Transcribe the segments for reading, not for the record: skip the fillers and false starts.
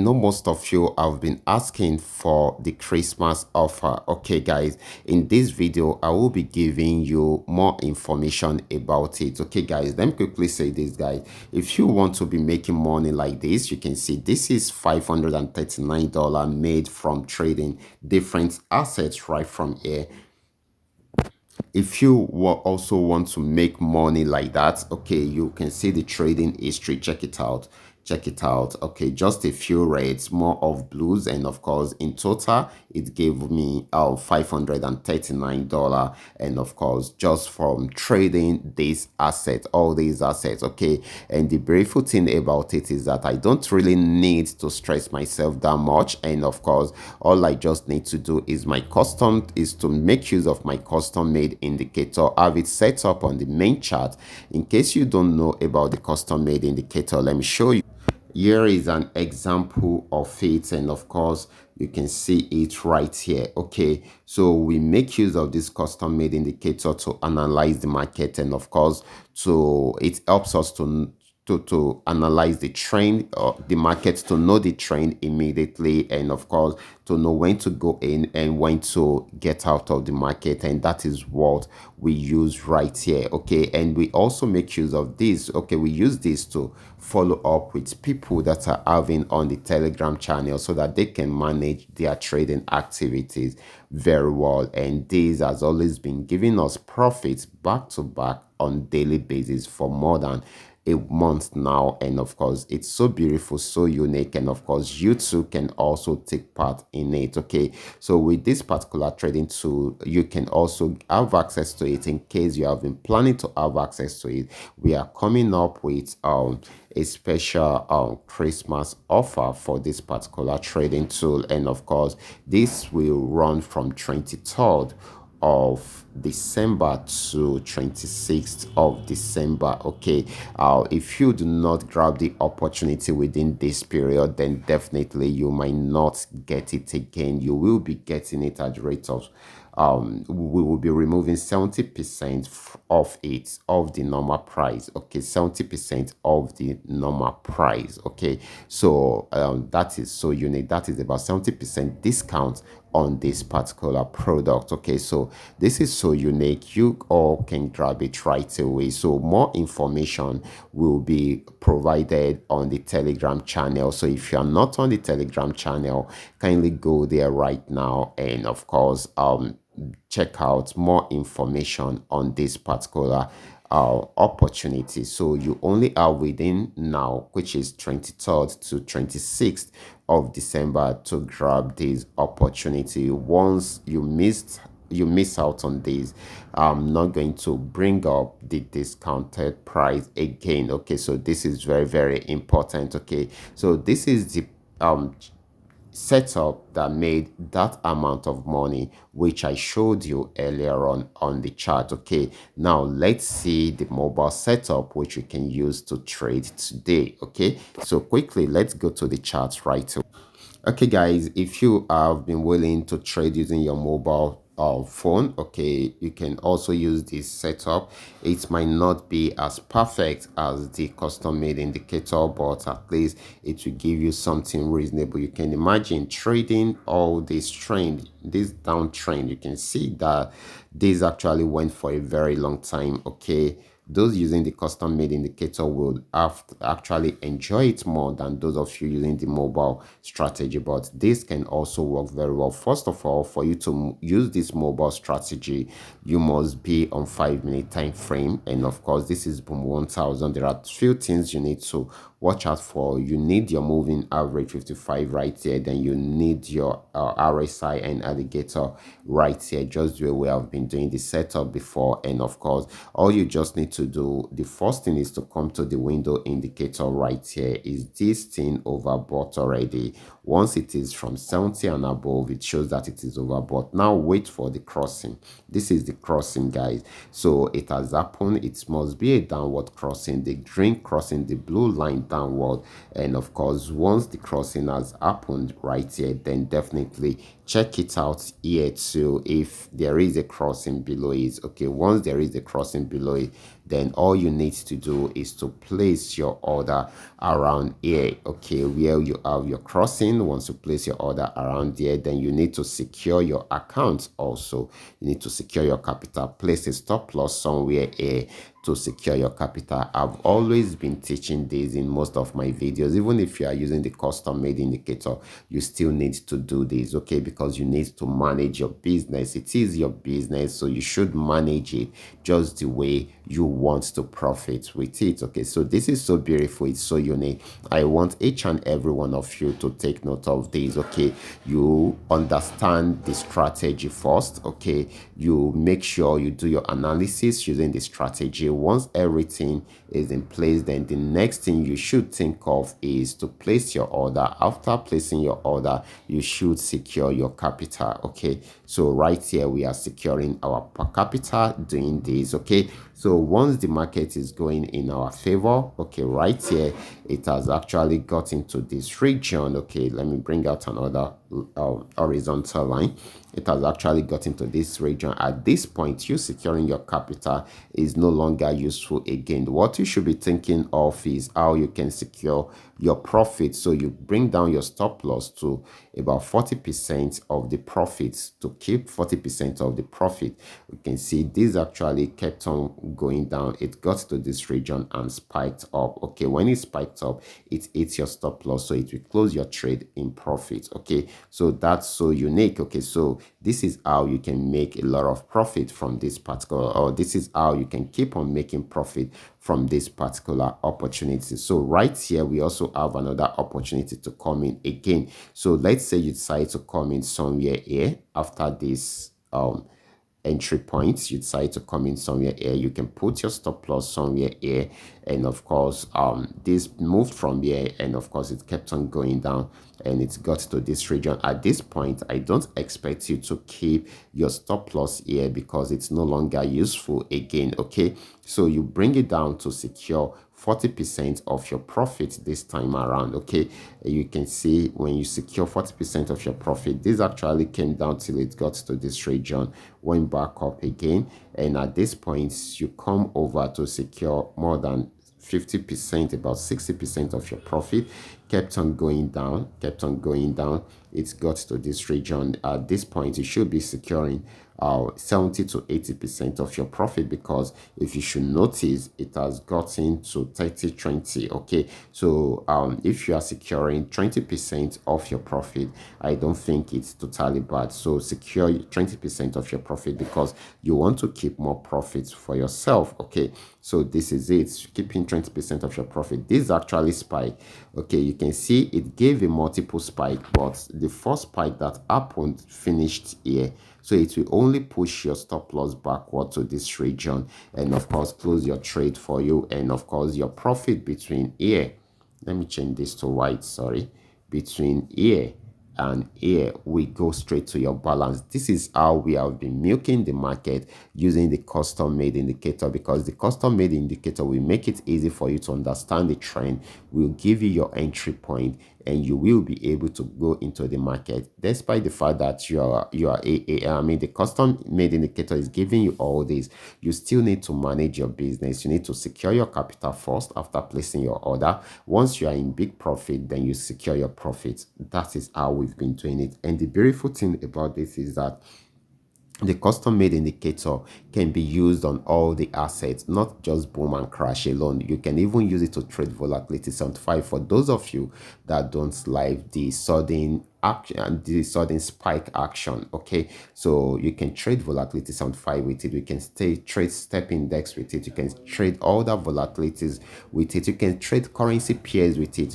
Know most of you have been asking for the Christmas offer. Okay, guys, in this video, I will be giving you more information about it. Okay, guys, let me quickly say this, guys. If you want to be making money like this, you can see this is $539 made from trading different assets right from here. If you also want to make money like that, okay, you can see the trading history. Check it out. Check it out. Okay, just a few reds, more of blues, and of course in total it gave me $539, and of course just from trading this asset, all these assets. Okay, and the beautiful thing about it is that I don't really need to stress myself that much, and of course all I just need to do is to make use of my custom made indicator. Have it set up on the main chart. In case you don't know about the custom made indicator, let me show you. Here is an example of it, and of course you can see it right here. Okay, so we make use of this custom made indicator to analyze the market, and of course it helps us to analyze the trend, the market, to know the trend immediately, and of course to know when to go in and when to get out of the market. And that is what we use right here. Okay, and we also make use of this. Okay, we use this to follow up with people that are having on the Telegram channel so that they can manage their trading activities very well. And this has always been giving us profits back to back on daily basis for more than a month now. And of course it's so beautiful, so unique, and of course you too can also take part in it. Okay, so with this particular trading tool you can also have access to it. In case you have been planning to have access to it, we are coming up with a special Christmas offer for this particular trading tool, and of course this will run from 23rd of December to 26th of December. Okay, if you do not grab the opportunity within this period, then definitely you might not get it again. You will be getting it at the rate of we will be removing 70% of it, of the normal price. Okay, 70% of the normal price. Okay, so that is so unique. That is about 70% discount on this particular product. Okay, so this is so unique, you all can grab it right away. So more information will be provided on the Telegram channel. So if you are not on the Telegram channel, kindly go there right now, and of course check out more information on this particular opportunity. So you only are within now, which is 23rd to 26th of December, to grab this opportunity. Once you miss out on this, I'm not going to bring up the discounted price again. Okay, so this is very, very important. Okay, so this is the setup that made that amount of money which I showed you earlier on the chart. Okay, now let's see the mobile setup which you can use to trade today. Okay, so quickly let's go to the charts right away. Okay, guys, if you have been willing to trade using your mobile phone, okay, you can also use this setup. It might not be as perfect as the custom made indicator, but at least it will give you something reasonable. You can imagine trading all this trend, this downtrend. You can see that this actually went for a very long time. Okay, those using the custom made indicator will have to actually enjoy it more than those of you using the mobile strategy, but this can also work very well. First of all, for you to use this mobile strategy, you must be on 5 minute time frame, and of course this is boom 1000. There are few things you need to watch out for. You need your moving average 55 right here, then you need your RSI and alligator right here, just the way we have been doing the setup before. And of course all you just need to do, the first thing is to come to the window indicator right here. Is this thing overbought already? Once it is from 70 and above, it shows that it is overbought. Now wait for the crossing. This is the crossing, guys. So it has happened. It must be a downward crossing, the green crossing, the blue line downward. And of course once the crossing has happened right here, then definitely check it out here too if there is a crossing below it. Okay, once there is a crossing below it, then all you need to do is to place your order around here, okay, where you have your crossing. Once you place your order around here, then you need to secure your account also. You need to secure your capital, place a stop loss somewhere here to secure your capital. I've always been teaching this in most of my videos. Even if you are using the custom made indicator, you still need to do this, okay, because you need to manage your business. It is your business, so you should manage it just the way you want to profit with it, okay. So this is so beautiful, it's so unique. I want each and every one of you to take note of this, okay. You understand the strategy first, okay. You make sure you do your analysis using the strategy. Once everything is in place, then the next thing you should think of is to place your order. After placing your order, you should secure your capital, okay. So right here we are securing our capital doing this, okay. So once the market is going in our favor, okay, right here it has actually got into this region, okay. Let me bring out another horizontal line. It has actually got into this region. At this point, you securing your capital is no longer useful again. What you should be thinking of is how you can secure your profit. So you bring down your stop loss to about 40% of the profits, to keep 40% of the profit. You can see this actually kept on going down. It got to this region and spiked up, okay. When it spiked up, it hits your stop loss, so it will close your trade in profit, okay. So that's so unique, okay. So this is how you can make a lot of profit from this particular, or this is how you can keep on making profit from this particular opportunity. So right here we also have another opportunity to come in again. So let's say you decide to come in somewhere here after this entry points. You decide to come in somewhere here, you can put your stop loss somewhere here, and of course this moved from here, and of course it kept on going down and it got to this region. At this point, I don't expect you to keep your stop loss here because it's no longer useful again, okay. So you bring it down to secure 40% of your profit this time around, okay. You can see when you secure 40% of your profit, this actually came down till it got to this region, went back up again, and at this point you come over to secure more than 50%, about 60% of your profit. Kept on going down, kept on going down. It's got to this region. At this point, you should be securing 70 to 80% of your profit, because if you should notice, it has gotten to 30-20, okay. So if you are securing 20% of your profit, I don't think it's totally bad. So secure 20% of your profit because you want to keep more profits for yourself, okay. So this is it, keeping 20% of your profit. This actually spike, okay. You can see it gave a multiple spike, but the first spike that happened finished here, so it will only push your stop loss backward to this region, and of course close your trade for you, and of course your profit between here, let me change this to white, sorry, between here and here we go straight to your balance. This is how we have been milking the market using the custom made indicator, because the custom made indicator will make it easy for you to understand the trend, will give you your entry point, and you will be able to go into the market despite the fact that the custom made indicator is giving you all this. You still need to manage your business. You need to secure your capital first after placing your order. Once you are in big profit, then you secure your profit. That is how we've been doing it. And the beautiful thing about this is that the custom made indicator can be used on all the assets, not just boom and crash alone. You can even use it to trade volatility 75 for those of you that don't like the sudden action, the sudden spike action, okay. So you can trade volatility 75 with it. You can trade step index with it. You can trade all the volatilities with it. You can trade currency pairs with it.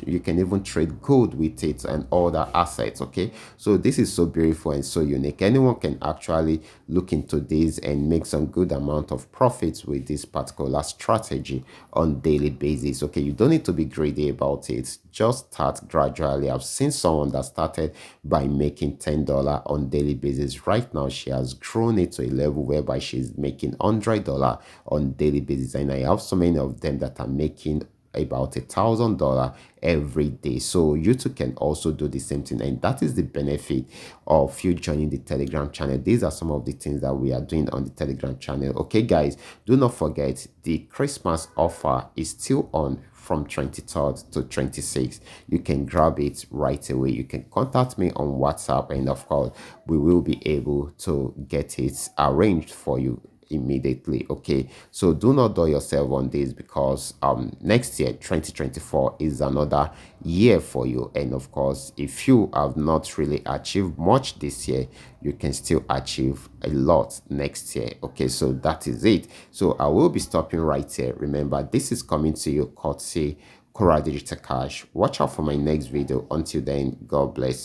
You can even trade gold with it and all the assets, okay. So this is so beautiful and so unique. Anyone can actually look into this and make some good amount of profits with this particular strategy on daily basis, okay. You don't need to be greedy about it. Just start gradually. I've seen someone that started by making $10 on daily basis. Right now she has grown it to a level whereby she's making $100 on daily basis, and I have so many of them that are making about $1,000 every day. So you too can also do the same thing, and that is the benefit of you joining the Telegram channel. These are some of the things that we are doing on the Telegram channel. Okay, guys, do not forget the Christmas offer is still on from 23rd to 26th. You can grab it right away. You can contact me on WhatsApp, and of course we will be able to get it arranged for you immediately. Okay, so do not do yourself on this, because next year 2024 is another year for you, and of course if you have not really achieved much this year, you can still achieve a lot next year. Okay, so that is it. So I will be stopping right here. Remember, this is coming to you courtesy Qora Digital Cash. Watch out for my next video. Until then, God bless.